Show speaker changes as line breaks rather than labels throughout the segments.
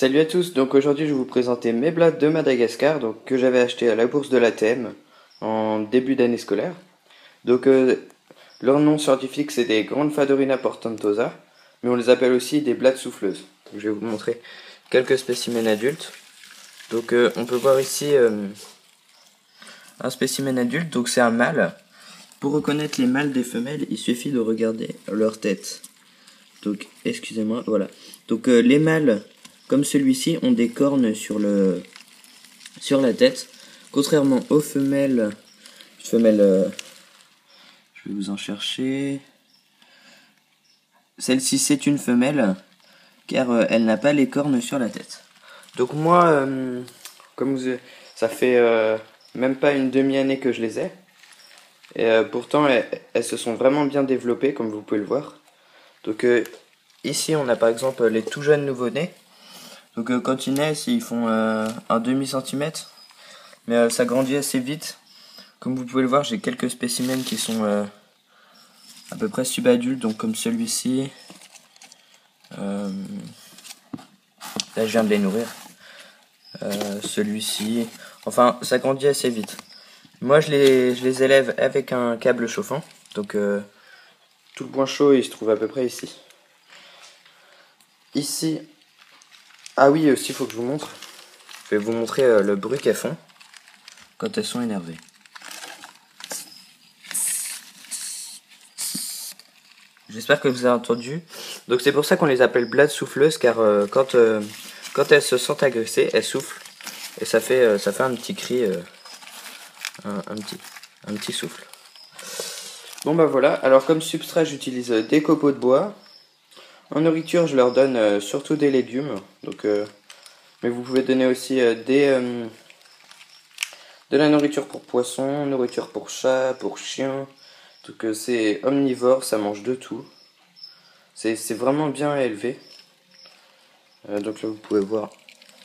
Salut à tous, donc aujourd'hui je vais vous présenter mes blattes de Madagascar donc, que j'avais acheté à la bourse de l'ATM en début d'année scolaire. Donc leur nom scientifique c'est des Grandes Fadorina portentosa, mais on les appelle aussi des blattes souffleuses. Donc, je vais vous montrer quelques spécimens adultes. Donc on peut voir ici un spécimen adulte, donc c'est un mâle. Pour reconnaître les mâles des femelles, il suffit de regarder leur tête. Donc excusez-moi, voilà. Donc les mâles comme celui-ci ont des cornes sur la tête, contrairement aux femelles. Je vais vous en chercher. Celle-ci c'est une femelle car elle n'a pas les cornes sur la tête. Donc moi, ça fait même pas une demi-année que je les ai. Et pourtant elles se sont vraiment bien développées comme vous pouvez le voir. Donc ici on a par exemple les tout jeunes nouveau-nés. Donc quand ils naissent, ils font un demi-centimètre, mais ça grandit assez vite. Comme vous pouvez le voir, j'ai quelques spécimens qui sont à peu près subadultes, donc comme celui-ci. Là je viens de les nourrir. Celui-ci. Enfin, ça grandit assez vite. Moi je les élève avec un câble chauffant. Donc tout le point chaud il se trouve à peu près ici. Ici. Ah oui, aussi il faut que je vous montre. Je vais vous montrer le bruit qu'elles font quand elles sont énervées. J'espère que vous avez entendu. Donc c'est pour ça qu'on les appelle blattes souffleuses, car quand elles se sentent agressées, elles soufflent et ça fait un petit cri, un petit souffle. Bon bah voilà. Alors comme substrat, j'utilise des copeaux de bois. En nourriture, je leur donne surtout des légumes. Donc mais vous pouvez donner aussi de la nourriture pour poissons, nourriture pour chats, pour chiens. Donc c'est omnivore, ça mange de tout. C'est vraiment bien élevé. Donc là vous pouvez voir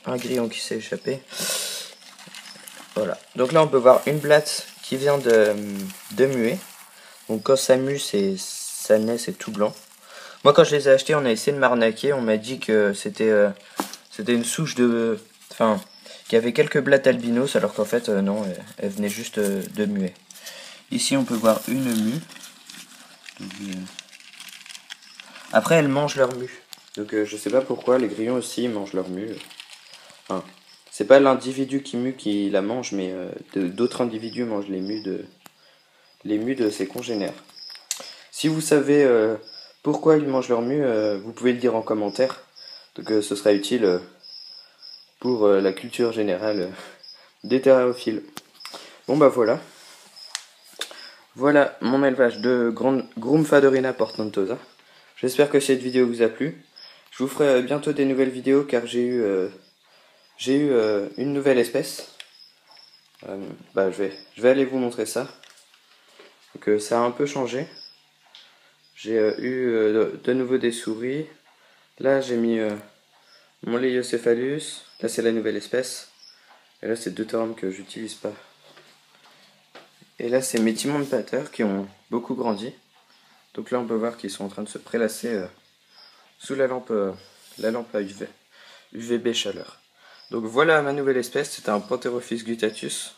un grillon qui s'est échappé. Voilà. Donc là on peut voir une blatte qui vient de muer. Donc quand ça mue, ça naît, c'est tout blanc. Moi quand je les ai achetés, on a essayé de m'arnaquer. On m'a dit que c'était une souche de... Enfin, qu'il y avait quelques blattes albinos, alors qu'en fait non, elle venait juste de muer. Ici on peut voir une mue. Donc, après elles mangent leur mue. Donc je sais pas pourquoi, les grillons aussi mangent leur mue. Enfin, c'est pas l'individu qui mue qui la mange, mais d'autres individus mangent les mues de ses congénères. Si vous savez pourquoi ils mangent leur mue, vous pouvez le dire en commentaire. Donc ce sera utile pour la culture générale des terrariophiles. Bon bah voilà. Voilà mon élevage de Grumpfadorina portentosa. J'espère que cette vidéo vous a plu. Je vous ferai bientôt des nouvelles vidéos car j'ai eu une nouvelle espèce. Je vais aller vous montrer ça. Donc ça a un peu changé. J'ai eu de nouveau des souris. Là j'ai mis mon Leiocéphalus. Là c'est la nouvelle espèce. Et là c'est Deuterum que j'utilise pas. Et là c'est mes timons de pater qui ont beaucoup grandi. Donc là on peut voir qu'ils sont en train de se prélasser sous la lampe à UVB chaleur. Donc voilà ma nouvelle espèce, c'est un Pantherophis guttatus.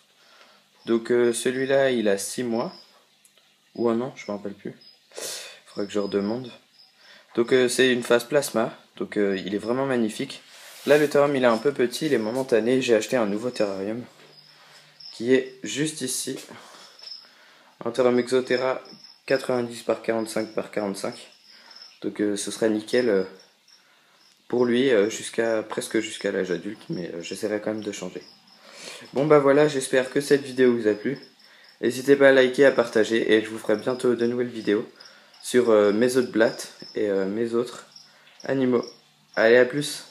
Donc celui-là il a 6 mois. Ou un an, je ne me rappelle plus. Il faudra que je redemande. Donc c'est une phase plasma, donc il est vraiment magnifique. Là le terrarium il est un peu petit, il est momentané. J'ai acheté un nouveau terrarium qui est juste ici. Un terrarium Exoterra 90 par 45 par 45. Donc ce serait nickel pour lui presque jusqu'à l'âge adulte, mais j'essaierai quand même de changer. Bon bah voilà, j'espère que cette vidéo vous a plu. N'hésitez pas à liker, à partager, et je vous ferai bientôt de nouvelles vidéos sur mes autres blattes et mes autres animaux. Allez, à plus!